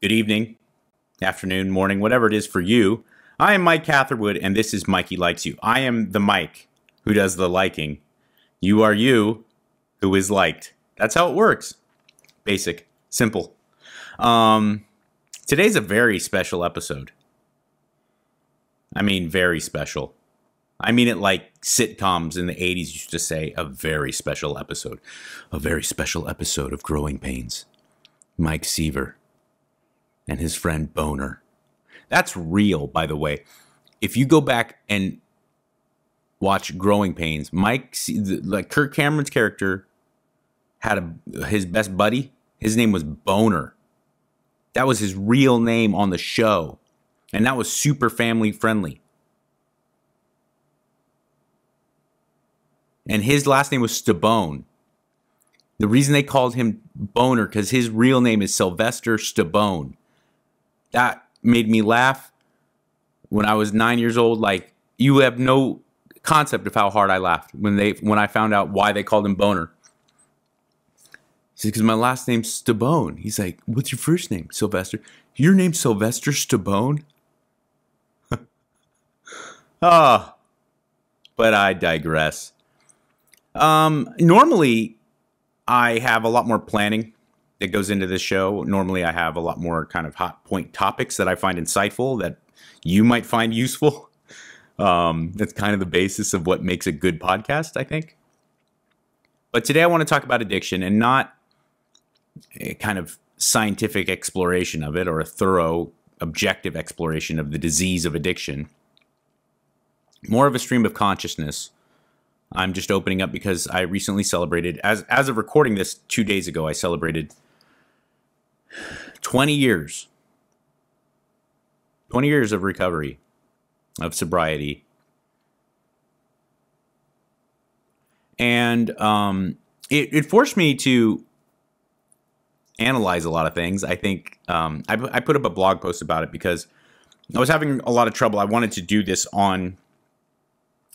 Good evening, afternoon, morning, whatever it is for you. I am Mike Catherwood, and this is Mikey Likes You. I am the Mike who does the liking. You are you who is liked. That's how it works. Basic. Simple. Today's a very special episode. I mean, very special. I mean it like sitcoms in the 80s used to say, a very special episode. A very special episode of Growing Pains. Mike Seaver and his friend Boner. That's real, by the way. If you go back and watch Growing Pains, like Kirk Cameron's character had his best buddy. His name was Boner. That was his real name on the show. And that was super family friendly. And his last name was Stabone. The reason they called him Boner, because his real name is Sylvester Stabone. That made me laugh when I was 9 years old. Like, you have no concept of how hard I laughed when I found out why they called him Boner. He said, because my last name's Stabone. He's like, what's your first name? Sylvester. Your name's Sylvester Stabone? Ah, but I digress. Normally, I have a lot more planning that goes into this show. Normally, I have a lot more kind of hot point topics that I find insightful, that you might find useful. That's kind of the basis of what makes a good podcast, I think. But today I want to talk about addiction, and not a kind of scientific exploration of it or a thorough, objective exploration of the disease of addiction. More of a stream of consciousness. I'm just opening up because I recently celebrated, as of recording this 2 days ago, I celebrated 20 years. 20 years of recovery, of sobriety. And it forced me to analyze a lot of things. I think I put up a blog post about it because I was having a lot of trouble. I wanted to do this on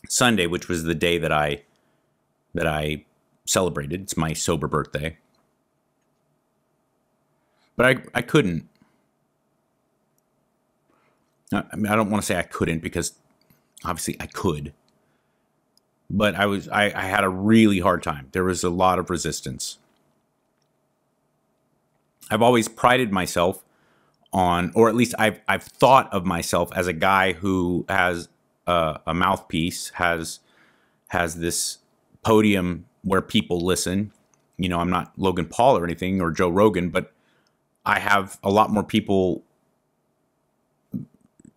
Sunday, which was the day that I celebrated. It's my sober birthday. But I couldn't. I mean, I don't want to say I couldn't, because obviously I could. But I had a really hard time. There was a lot of resistance. I've always prided myself on, or at least I've thought of myself as a guy who has a mouthpiece, has this podium where people listen. You know, I'm not Logan Paul or anything, or Joe Rogan, but I have a lot more people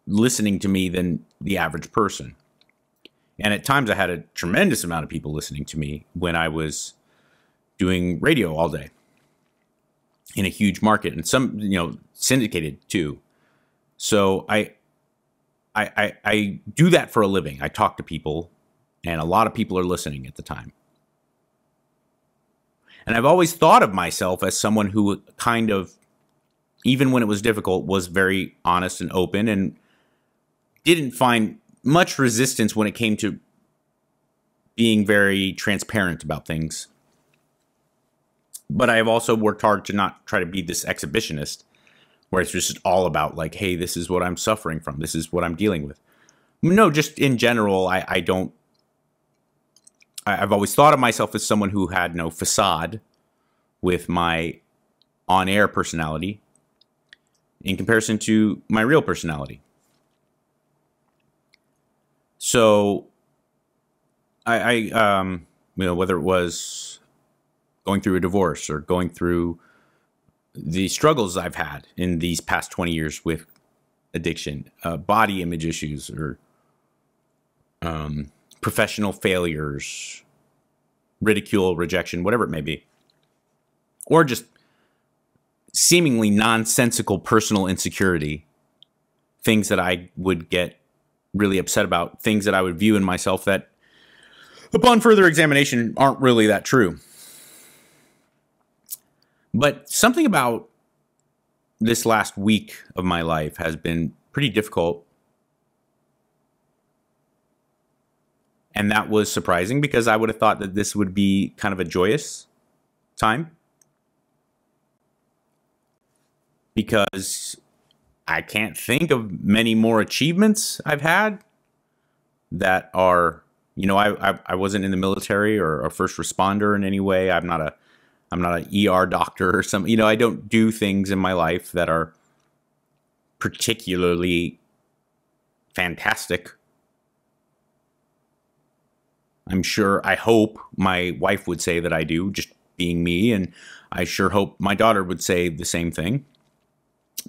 listening to me than the average person. And at times I had a tremendous amount of people listening to me when I was doing radio all day in a huge market, and some, you know, syndicated too. So I do that for a living. I talk to people, and a lot of people are listening at the time. And I've always thought of myself as someone who kind of, even when it was difficult, was very honest and open, and didn't find much resistance when it came to being very transparent about things. But I have also worked hard to not try to be this exhibitionist, where it's just all about like, hey, this is what I'm suffering from. This is what I'm dealing with. No, just in general, I've always thought of myself as someone who had no facade with my on-air personality in comparison to my real personality. So you know, whether it was going through a divorce or going through the struggles I've had in these past 20 years with addiction, body image issues, or professional failures, ridicule, rejection, whatever it may be, or just seemingly nonsensical personal insecurity, things that I would get really upset about, things that I would view in myself that, upon further examination, aren't really that true. But something about this last week of my life has been pretty difficult. And that was surprising, because I would have thought that this would be kind of a joyous time. because I can't think of many more achievements I've had that are, you know, I wasn't in the military or a first responder in any way. I'm not an ER doctor or something. You know, I don't do things in my life that are particularly fantastic. I'm sure, I hope my wife would say that I do, just being me, and I sure hope my daughter would say the same thing.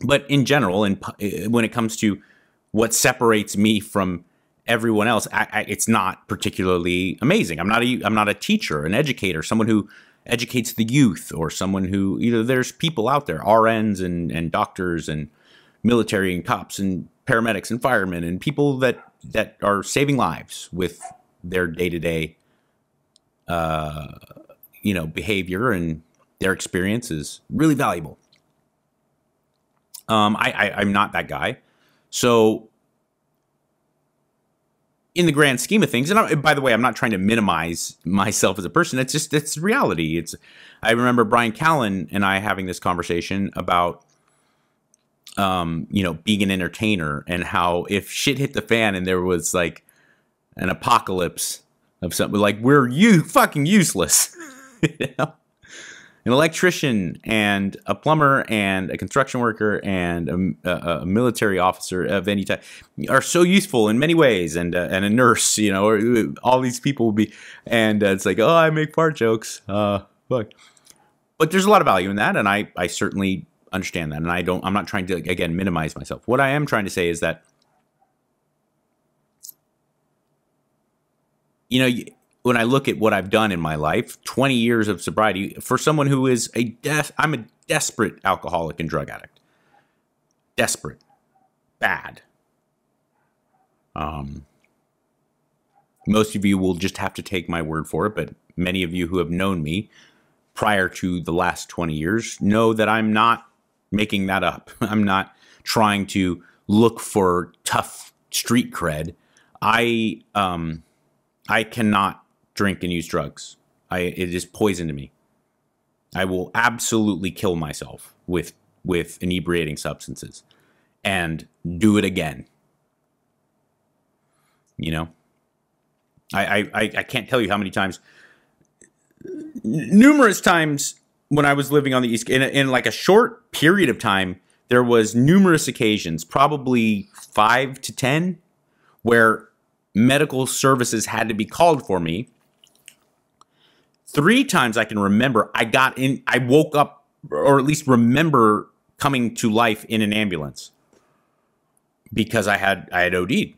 But in general, and when it comes to what separates me from everyone else, it's not particularly amazing. I'm not a teacher, an educator, someone who educates the youth, or someone who, you know, there's people out there, RNs and doctors and military and cops and paramedics and firemen and people that are saving lives with their day-to-day, you know, behavior, and their experience is really valuable. I'm not that guy. So in the grand scheme of things, and by the way, I'm not trying to minimize myself as a person. It's reality. I remember Brian Callen and I having this conversation about, you know, being an entertainer, and how if shit hit the fan and there was like an apocalypse of something, like, we're fucking useless. You know? An electrician and a plumber and a construction worker and a military officer of any type are so useful in many ways, and a nurse, you know, or all these people will be, and it's like, oh, I make fart jokes, fuck. But there's a lot of value in that, and I certainly understand that, and I'm not trying to, again, minimize myself. What I am trying to say is that, you know, when I look at what I've done in my life, 20 years of sobriety, for someone who is I'm a desperate alcoholic and drug addict. Desperate. Bad. Most of you will just have to take my word for it, but many of you who have known me prior to the last 20 years know that I'm not making that up. I'm not trying to look for tough street cred. I cannot drink and use drugs. It is poison to me. I will absolutely kill myself with inebriating substances and do it again. You know, I can't tell you how many times, numerous times when I was living on the East, in like a short period of time, there was numerous occasions, probably 5 to 10, where medical services had to be called for me. 3 times I can remember I woke up, or at least remember coming to life in an ambulance because I had OD'd.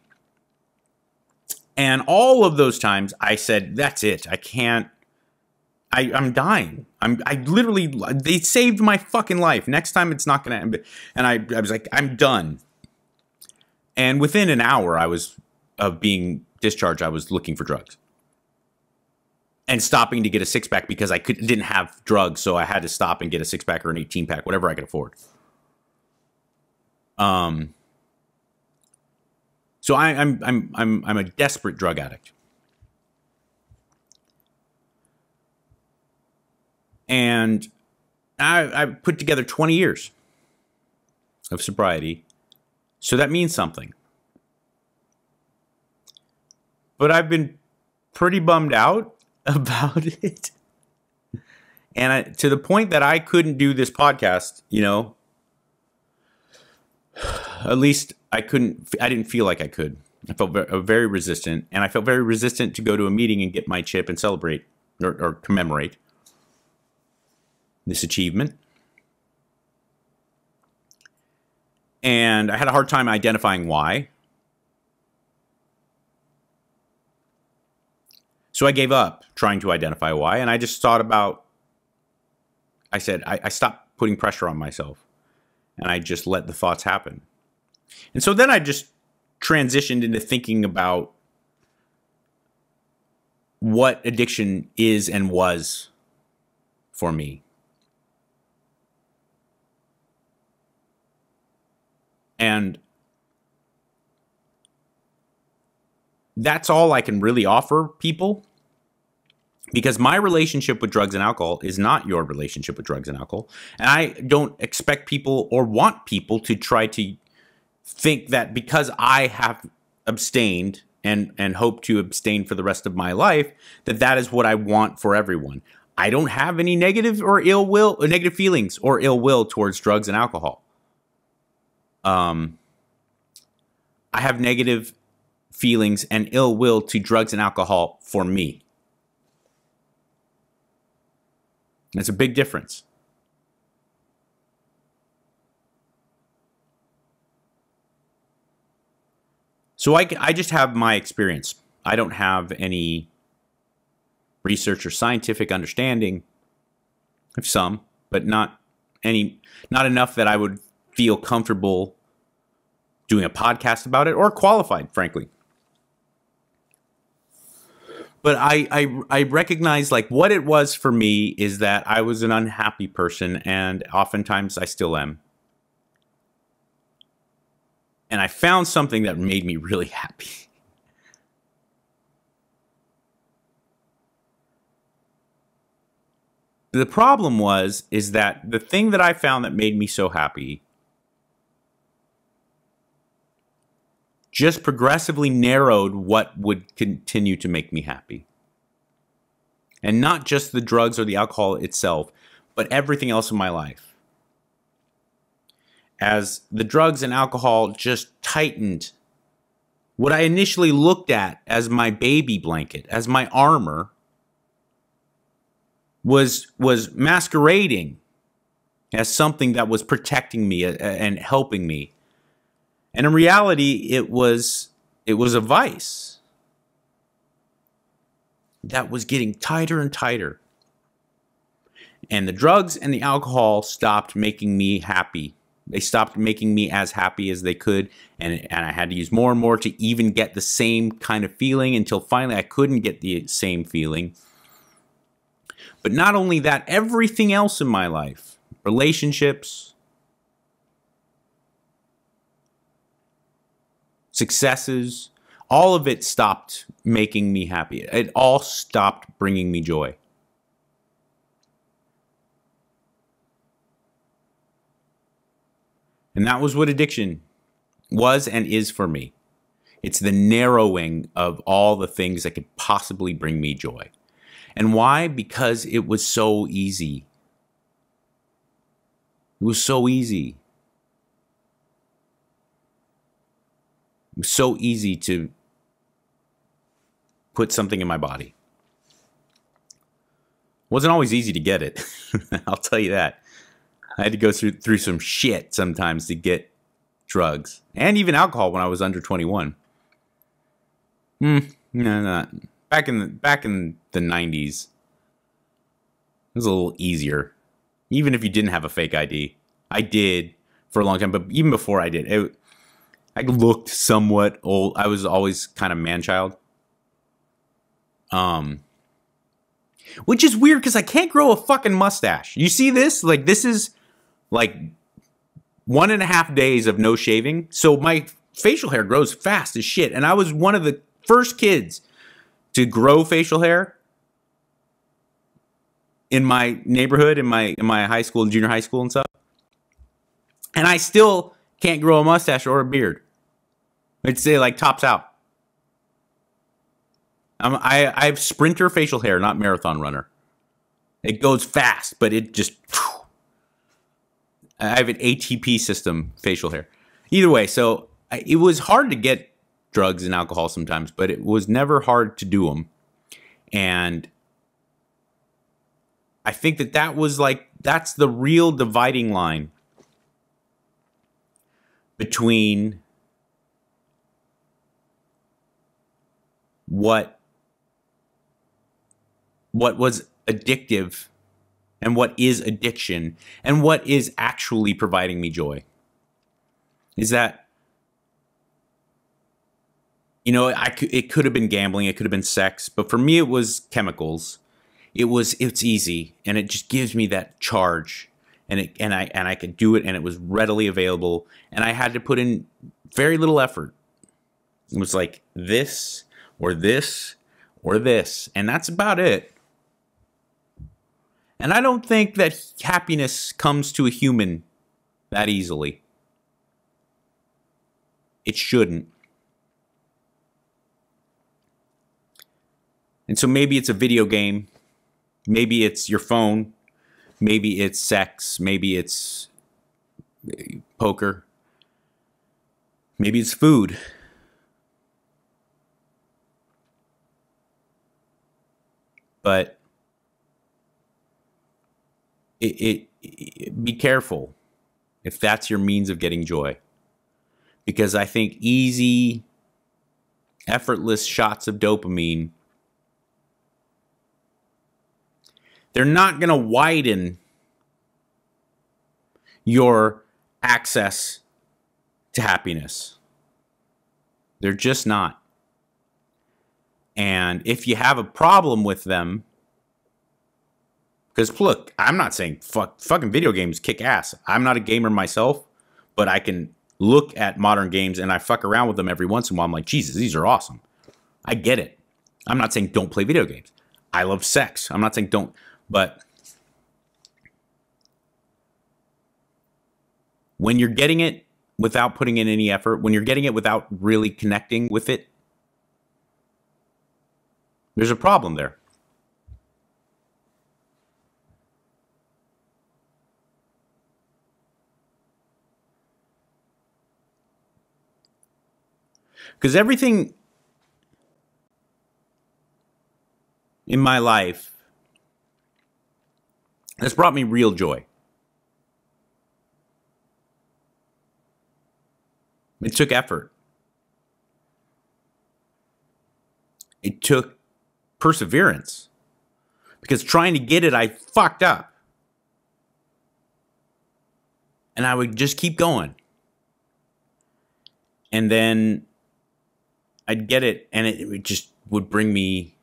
And all of those times I said, that's it. I can't, I'm dying. I literally, they saved my fucking life. Next time it's not going to, and I was like, I'm done. And within an hour of being discharged, I was looking for drugs. And stopping to get a 6-pack because I didn't have drugs, so I had to stop and get a 6-pack or an 18-pack, whatever I could afford. So I'm a desperate drug addict, and I put together 20 years of sobriety, so that means something. But I've been pretty bummed out about it, and to the point that I couldn't do this podcast, you know. At least I didn't feel like I could. I felt very resistant, and I felt very resistant to go to a meeting and get my chip and celebrate or commemorate this achievement. And I had a hard time identifying why. So I gave up trying to identify why, and I just thought about, I said, I stopped putting pressure on myself, and I just let the thoughts happen. And so then I just transitioned into thinking about what addiction is and was for me. And that's all I can really offer people. Because my relationship with drugs and alcohol is not your relationship with drugs and alcohol. And I don't expect people or want people to try to think that because I have abstained and hope to abstain for the rest of my life, that is what I want for everyone. I don't have any negative or ill will, or negative feelings or ill will towards drugs and alcohol. I have negative feelings and ill will to drugs and alcohol for me. That's a big difference. So I just have my experience. I don't have any research or scientific understanding. I have some, but not enough that I would feel comfortable doing a podcast about it or qualified, frankly. But I recognize, like, what it was for me is that I was an unhappy person, and oftentimes I still am. And I found something that made me really happy. The problem is that the thing that I found that made me so happy just progressively narrowed what would continue to make me happy. And not just the drugs or the alcohol itself, but everything else in my life. As the drugs and alcohol just tightened what I initially looked at as my baby blanket, as my armor, was masquerading as something that was protecting me and helping me. And in reality, it was a vice that was getting tighter and tighter. And the drugs and the alcohol stopped making me happy. They stopped making me as happy as they could. And I had to use more and more to even get the same kind of feeling, until finally I couldn't get the same feeling. But not only that, everything else in my life, relationships, successes, all of it stopped making me happy. It all stopped bringing me joy. And that was what addiction was and is for me. It's the narrowing of all the things that could possibly bring me joy. And why? Because it was so easy. It was so easy. It was so easy to put something in my body. It wasn't always easy to get it. I'll tell you that. I had to go through some shit sometimes to get drugs and even alcohol when I was under 21. No. Back in the 90s, it was a little easier. Even if you didn't have a fake ID. I did for a long time, but even before I did, I looked somewhat old. I was always kind of man-child. Which is weird because I can't grow a fucking mustache. You see this? Like, this is like 1.5 days of no shaving. So my facial hair grows fast as shit. And I was one of the first kids to grow facial hair in my neighborhood, in my high school and junior high school and stuff. And I still can't grow a mustache or a beard. I'd say, like, tops out. I have sprinter facial hair, not marathon runner. It goes fast, but it just... I have an ATP system facial hair. Either way, so it was hard to get drugs and alcohol sometimes, but it was never hard to do them. And I think that's the real dividing line between what was addictive and what is addiction and what is actually providing me joy. Is that, it could have been gambling, it could have been sex, but for me it was chemicals. It's easy, and it just gives me that charge, and I could do it, and it was readily available, and I had to put in very little effort. It was like this or this or this, and that's about it. And I don't think that happiness comes to a human that easily. It shouldn't. And so maybe it's a video game. Maybe it's your phone. Maybe it's sex. Maybe it's poker. Maybe it's food. But be careful if that's your means of getting joy. Because I think easy, effortless shots of dopamine, they're not going to widen your access to happiness. They're just not. And if you have a problem with them, because look, I'm not saying fucking video games kick ass. I'm not a gamer myself, but I can look at modern games and I fuck around with them every once in a while. I'm like, Jesus, these are awesome. I get it. I'm not saying don't play video games. I love sex. I'm not saying don't, but when you're getting it without putting in any effort, when you're getting it without really connecting with it, there's a problem there. Because everything in my life has brought me real joy. It took effort. It took perseverance. Because trying to get it, I fucked up. And I would just keep going. And then I'd get it, and it just would bring me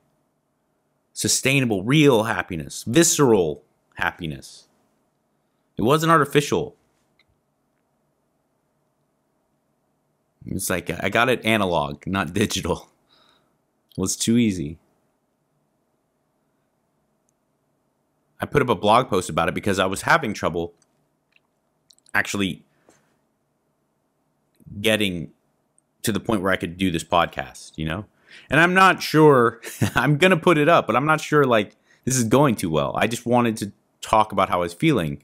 sustainable, real happiness, visceral happiness. It wasn't artificial. It's like I got it analog, not digital. It was too easy. I put up a blog post about it because I was having trouble actually getting to the point where I could do this podcast, you know? And I'm not sure, I'm going to put it up, but I'm not sure like this is going too well. I just wanted to talk about how I was feeling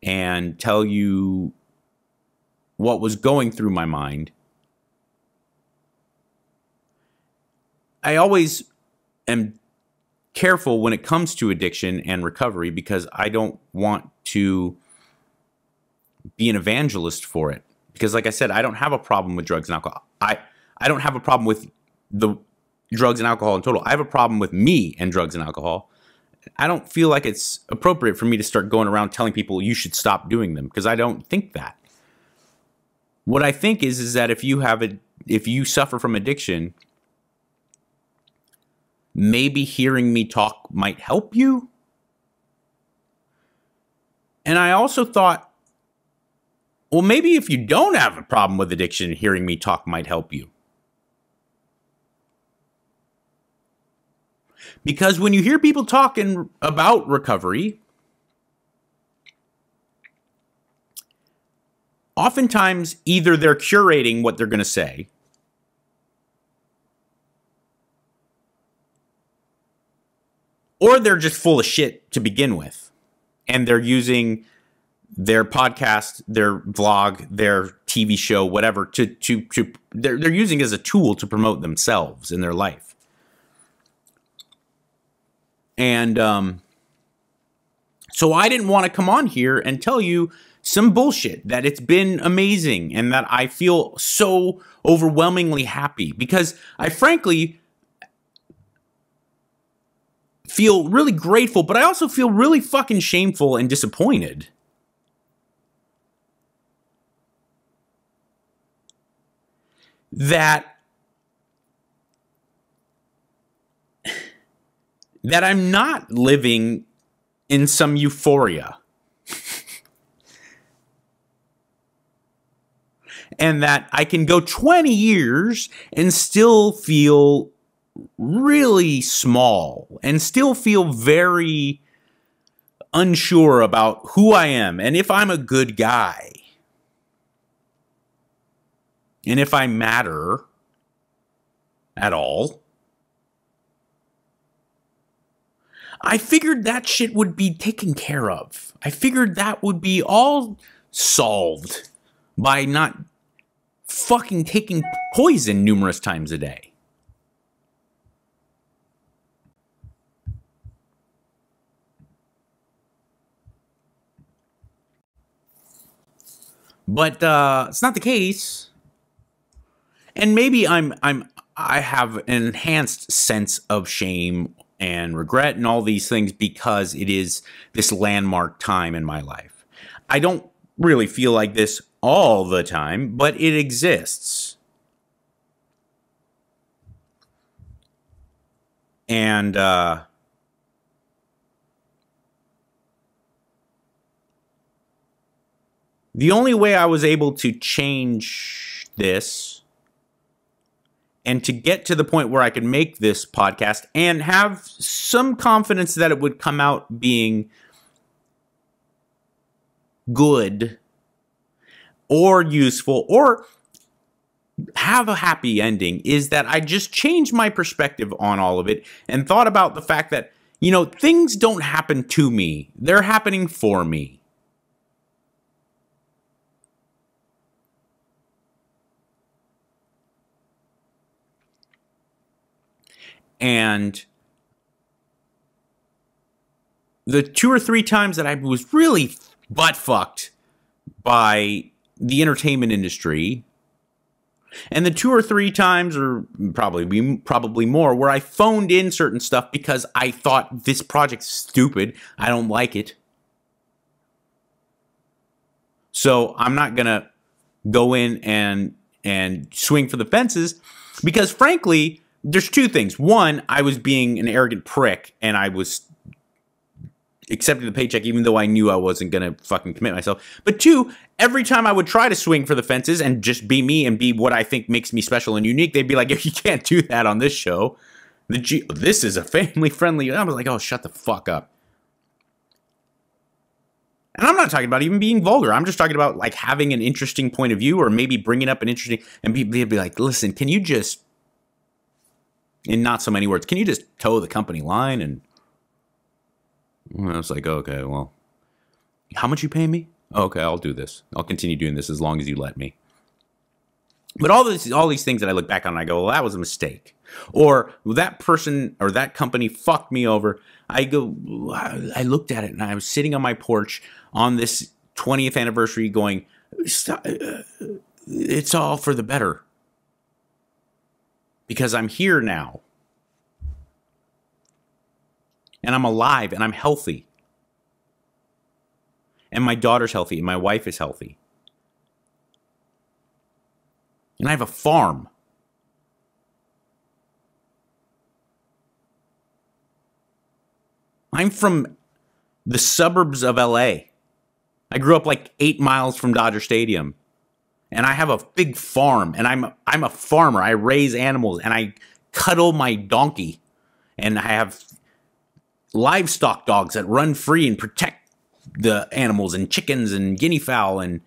and tell you what was going through my mind. I always am careful when it comes to addiction and recovery because I don't want to be an evangelist for it. Because like I said, I don't have a problem with drugs and alcohol. I don't have a problem with the drugs and alcohol in total. I have a problem with me and drugs and alcohol. I don't feel like it's appropriate for me to start going around telling people you should stop doing them because I don't think that. What I think is that if you suffer from addiction, maybe hearing me talk might help you. And I also thought, well, maybe if you don't have a problem with addiction, hearing me talk might help you. Because when you hear people talking about recovery, oftentimes either they're curating what they're going to say, or they're just full of shit to begin with. And they're using their podcast, their vlog, their TV show, whatever, they're using it as a tool to promote themselves in their life. And so I didn't want to come on here and tell you some bullshit, that it's been amazing and that I feel so overwhelmingly happy because I frankly feel really grateful, but I also feel really fucking shameful and disappointed. That I'm not living in some euphoria. And that I can go 20 years and still feel really small and still feel very unsure about who I am and if I'm a good guy and if I matter at all, I figured that shit would be taken care of. I figured that would be all solved by not fucking taking poison numerous times a day. But it's not the case. And maybe I have an enhanced sense of shame and regret and all these things because it is this landmark time in my life. I don't really feel like this all the time, but it exists. And the only way I was able to change this and to get to the point where I could make this podcast and have some confidence that it would come out being good or useful or have a happy ending is that I just changed my perspective on all of it and thought about the fact that, you know, things don't happen to me. They're happening for me. And the 2 or 3 times that I was really butt fucked by the entertainment industry, and the 2 or 3 times, or probably more, where I phoned in certain stuff because I thought this project's stupid, I don't like it, so I'm not gonna go in and swing for the fences, because frankly, there's 2 things. One, I was being an arrogant prick, and I was accepting the paycheck even though I knew I wasn't going to fucking commit myself. But 2, every time I would try to swing for the fences and just be me and be what I think makes me special and unique, they'd be like, you can't do that on this show. This is a family-friendly... I was like, oh, shut the fuck up. And I'm not talking about even being vulgar. I'm just talking about like having an interesting point of view or maybe bringing up an interesting... And they'd be like, listen, can you just... In not so many words, can you just toe the company line? And I was like, okay, well, how much you pay me? Okay, I'll do this. I'll continue doing this as long as you let me. But all these things that I look back on and I go, well, that was a mistake. Or that person or that company fucked me over. I looked at it and I was sitting on my porch on this 20th anniversary going, it's all for the better. Because I'm here now. And I'm alive and I'm healthy. And my daughter's healthy and my wife is healthy. And I have a farm. I'm from the suburbs of LA. I grew up like 8 miles from Dodger Stadium. And I have a big farm, and I'm a farmer. I raise animals, and I cuddle my donkey, and I have livestock dogs that run free and protect the animals, and chickens and guinea fowl, and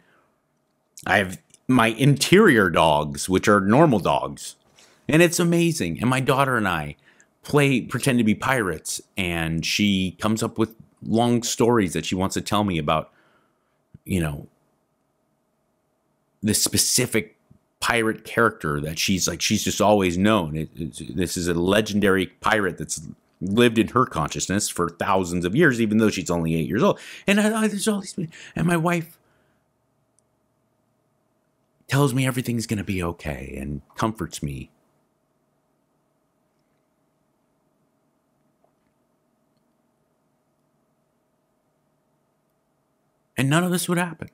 I have my interior dogs, which are normal dogs, and it's amazing. And my daughter and I pretend to be pirates, and she comes up with long stories that she wants to tell me about, you know, this specific pirate character that she's just always known. This is a legendary pirate that's lived in her consciousness for thousands of years, even though she's only 8 years old. And there's all these, and my wife tells me everything's going to be okay and comforts me. And none of this would happen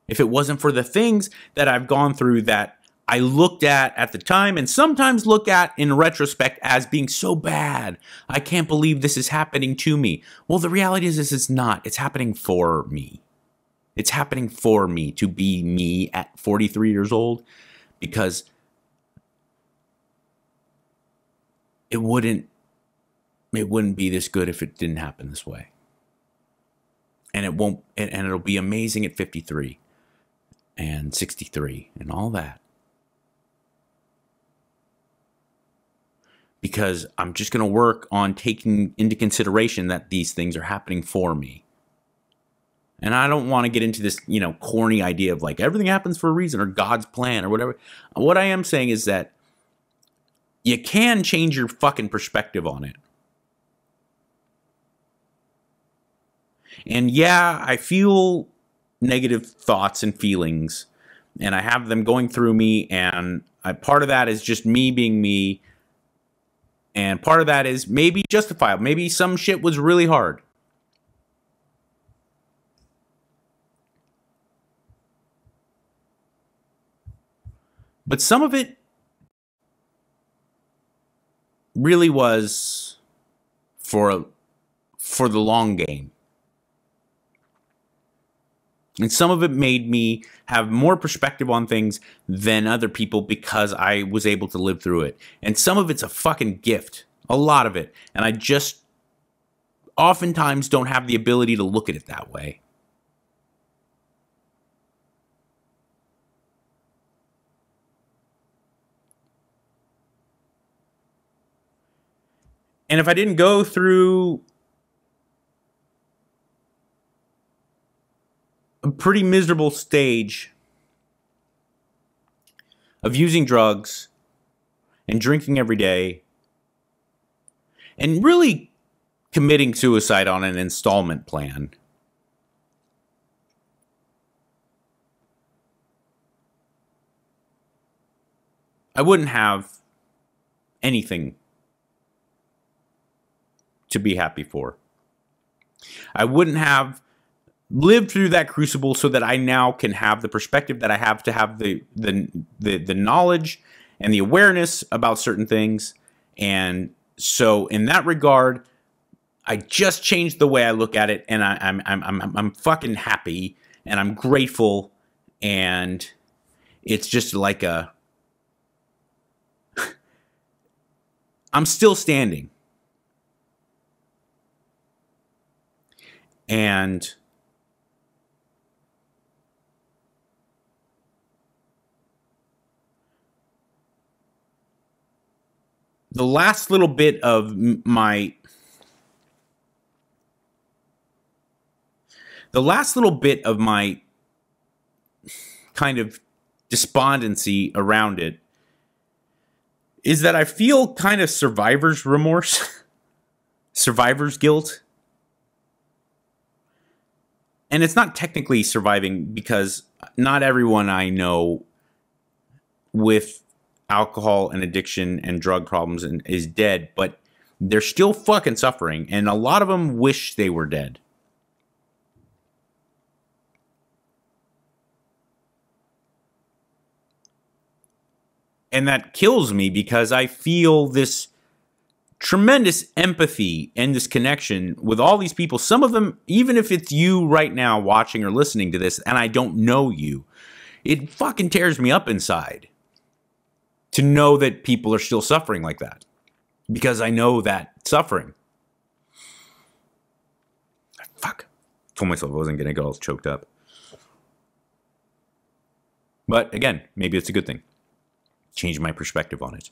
if it wasn't for the things that I've gone through that I looked at the time and sometimes look at in retrospect as being so bad. I can't believe this is happening to me. Well, the reality is it's not. It's happening for me. It's happening for me to be me at 43 years old, because it wouldn't be this good if it didn't happen this way. and it won't, and it'll be amazing at 53 and 63 and all that. Because I'm just going to work on taking into consideration that these things are happening for me. And I don't want to get into this, corny idea of like everything happens for a reason or God's plan or whatever. What I am saying is that you can change your fucking perspective on it. And yeah, I feel negative thoughts and feelings, and I have them going through me, and part of that is just me being me, and part of that is maybe justifiable. Maybe some shit was really hard. But some of it really was for the long game. And some of it made me have more perspective on things than other people because I was able to live through it. And some of it's a fucking gift. A lot of it. And I just oftentimes don't have the ability to look at it that way. And if I didn't go through a pretty miserable stage of using drugs and drinking every day and really committing suicide on an installment plan, I wouldn't have anything to be happy for. I wouldn't have lived through that crucible so that I now can have the perspective that I have to have the knowledge and the awareness about certain things. And so in that regard, I just changed the way I look at it, and I'm fucking happy, and I'm grateful, and it's just like I'm still standing. And the last little bit of my kind of despondency around it is that I feel kind of survivor's remorse, survivor's guilt. And it's not technically surviving because not everyone I know with alcohol and addiction and drug problems is dead, but they're still fucking suffering. And a lot of them wish they were dead. And that kills me because I feel this tremendous empathy and this connection with all these people. Some of them, even if it's you right now watching or listening to this and I don't know you, it fucking tears me up inside to know that people are still suffering like that, because I know that suffering. Fuck. Told myself I wasn't going to get all choked up. But again, maybe it's a good thing. Change my perspective on it.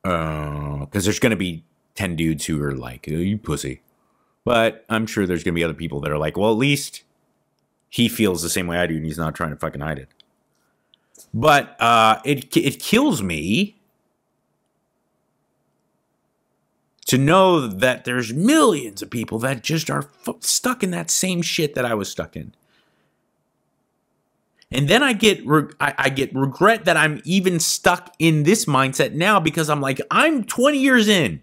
Because there's going to be 10 dudes who are like, oh, you pussy. But I'm sure there's going to be other people that are like, well, at least he feels the same way I do and he's not trying to fucking hide it. But it kills me to know that there's millions of people that just are stuck in that same shit that I was stuck in. And then I get regret that I'm even stuck in this mindset now, because I'm like, I'm 20 years in.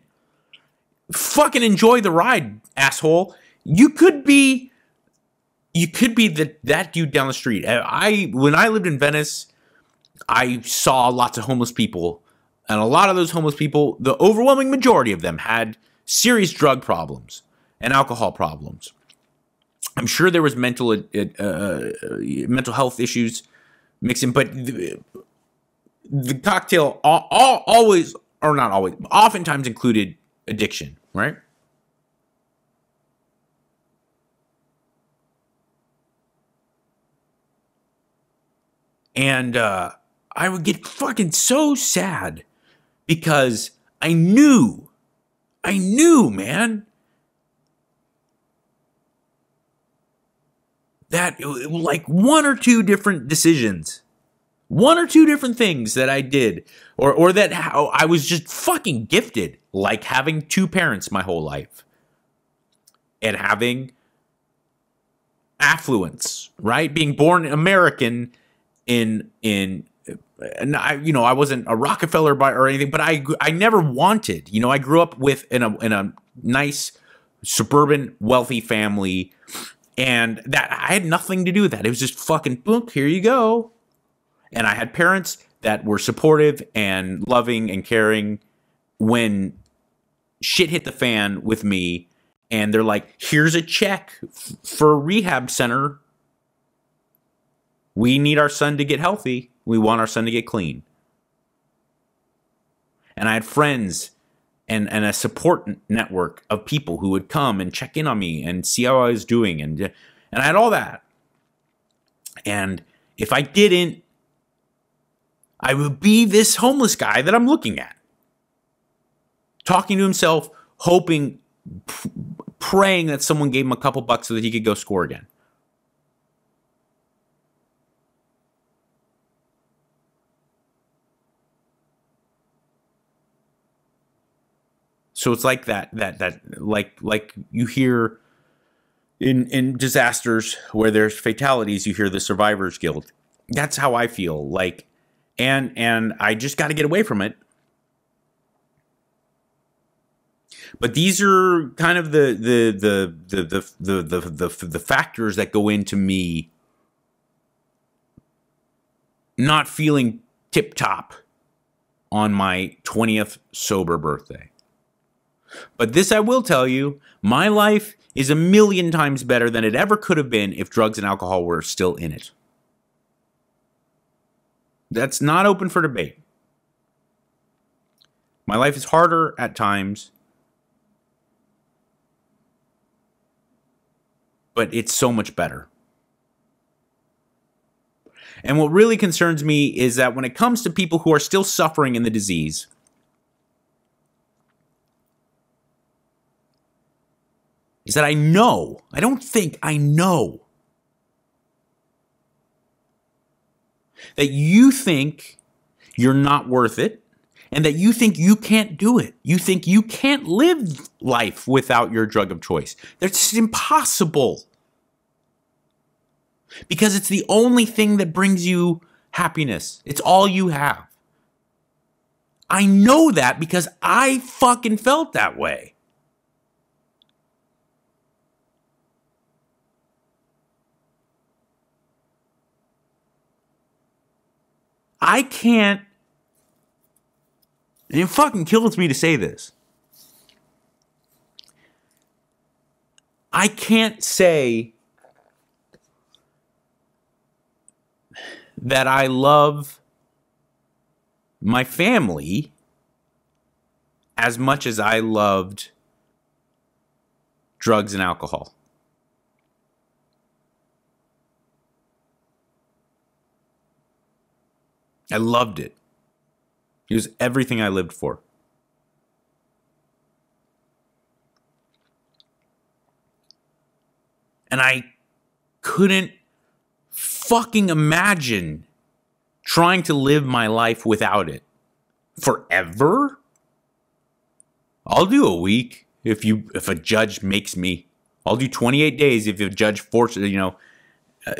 Fucking enjoy the ride, asshole. You could be that dude down the street. When I lived in Venice, I saw lots of homeless people, and a lot of those homeless people, the overwhelming majority of them, had serious drug problems and alcohol problems. I'm sure there was mental health issues mixing, but the cocktail always, or not always, oftentimes included addiction, right? And I would get fucking so sad because I knew, man, that like one or two different decisions, one or two different things that I did, or that how I was just fucking gifted, like having two parents my whole life and having affluence, right? Being born American and I wasn't a Rockefeller or anything, but I never wanted, I grew up in a nice suburban wealthy family, and that I had nothing to do with that. It was just fucking book, here you go. And I had parents that were supportive and loving and caring when shit hit the fan with me, and they're like, here's a check for a rehab center. We need our son to get healthy. We want our son to get clean. And I had friends and a support network of people who would come and check in on me and see how I was doing. And I had all that. And if I didn't, I would be this homeless guy that I'm looking at, talking to himself, hoping, praying that someone gave him a couple bucks so that he could go score again. So it's like that like you hear in disasters where there's fatalities, you hear the survivor's guilt. That's how I feel like, and I just got to get away from it. But these are kind of the factors that go into me not feeling tip top on my 20th sober birthday. But this I will tell you, my life is a million times better than it ever could have been if drugs and alcohol were still in it. That's not open for debate. My life is harder at times, but it's so much better. And what really concerns me is that when it comes to people who are still suffering in the disease, is that I know that you think you're not worth it, and that you think you can't do it. You think you can't live life without your drug of choice. That's impossible. Because it's the only thing that brings you happiness. It's all you have. I know that because I fucking felt that way. I can't, and it fucking kills me to say this, I can't say that I love my family as much as I loved drugs and alcohol. I loved it. It was everything I lived for. And I couldn't fucking imagine trying to live my life without it forever. I'll do a week if a judge makes me. I'll do 28 days if a judge forces,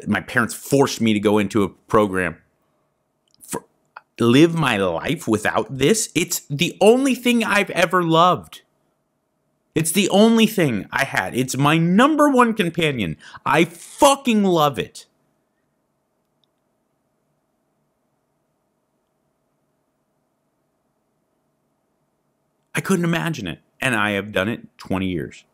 my parents forced me to go into a program. Live my life without this? It's the only thing I've ever loved. It's the only thing I had. It's my number one companion. I fucking love it. I couldn't imagine it. And I have done it 20 years.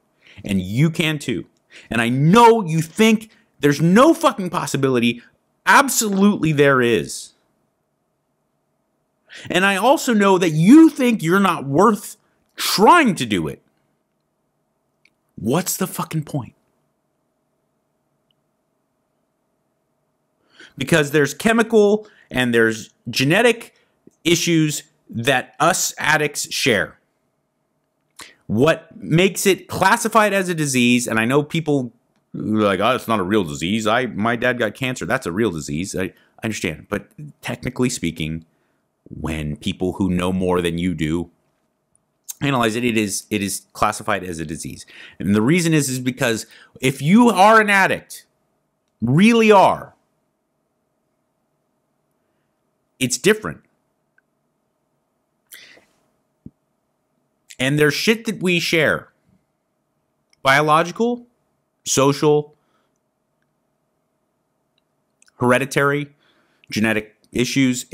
And you can too. And I know you think there's no fucking possibility. Absolutely there is. And I also know that you think you're not worth trying to do it. What's the fucking point? because there's chemical and there's genetic issues that us addicts share. What makes it classified as a disease, and I know people are like, oh, it's not a real disease. My dad got cancer. That's a real disease. I understand. But technically speaking, when people who know more than you do analyze it, it is classified as a disease. And the reason is because if you are an addict, really are, it's different. And there's shit that we share. Biological, social, hereditary, genetic issues.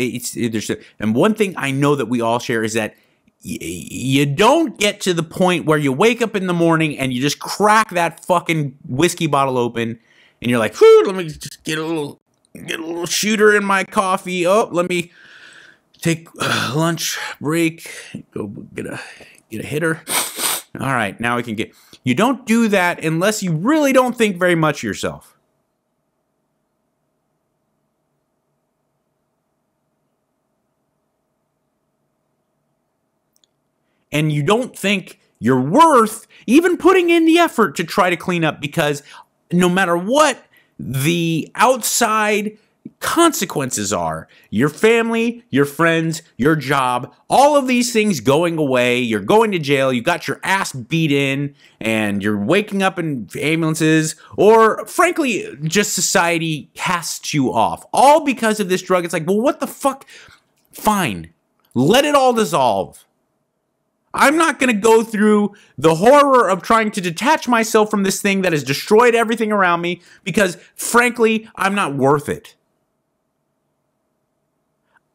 And one thing I know that we all share is that you don't get to the point where you wake up in the morning and you just crack that fucking whiskey bottle open and you're like, whew, let me just get a little shooter in my coffee. Oh, let me take a lunch break, go get a hitter. All right, now we can get... You don't do that unless you really don't think very much of yourself. And you don't think you're worth even putting in the effort to try to clean up, because no matter what the outside consequences are, your family, your friends, your job, all of these things going away, you're going to jail, you got your ass beat in, and you're waking up in ambulances, or frankly, just society casts you off, all because of this drug. It's like, well, what the fuck? Fine. Let it all dissolve. I'm not going to go through the horror of trying to detach myself from this thing that has destroyed everything around me, because frankly, I'm not worth it.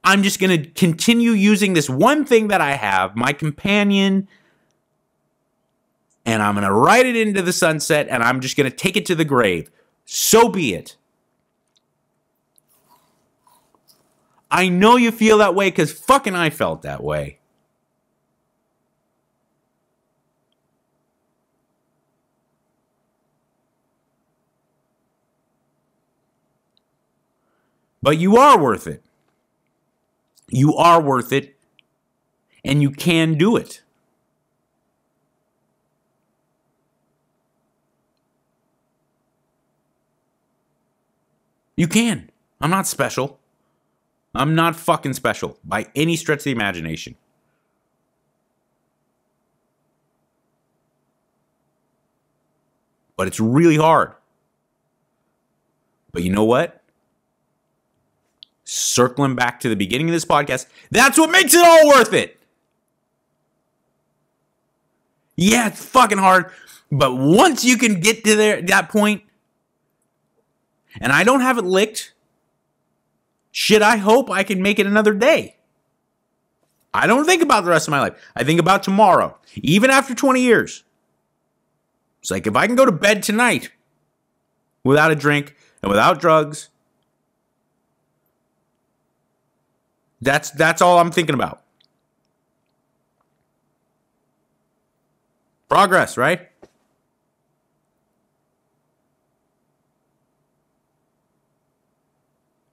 I'm just going to continue using this one thing that I have, my companion, and I'm going to ride it into the sunset, and I'm just going to take it to the grave. So be it. I know you feel that way, because fucking I felt that way. But you are worth it. You are worth it, and you can do it. You can. I'm not special. I'm not fucking special by any stretch of the imagination. But it's really hard. But you know what? Circling back to the beginning of this podcast, that's what makes it all worth it. Yeah, it's fucking hard, but once you can get to that point, and I don't have it licked, shit, I hope I can make it another day. I don't think about the rest of my life. I think about tomorrow, even after 20 years. It's like, if I can go to bed tonight without a drink and without drugs, That's all I'm thinking about. Progress, right?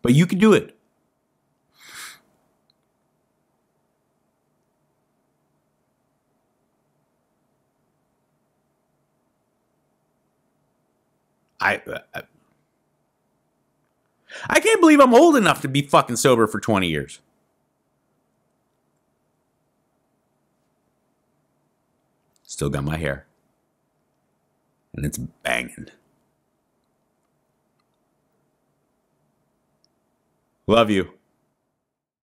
But you can do it. I can't believe I'm old enough to be fucking sober for 20 years. Still got my hair. And it's banging. Love you.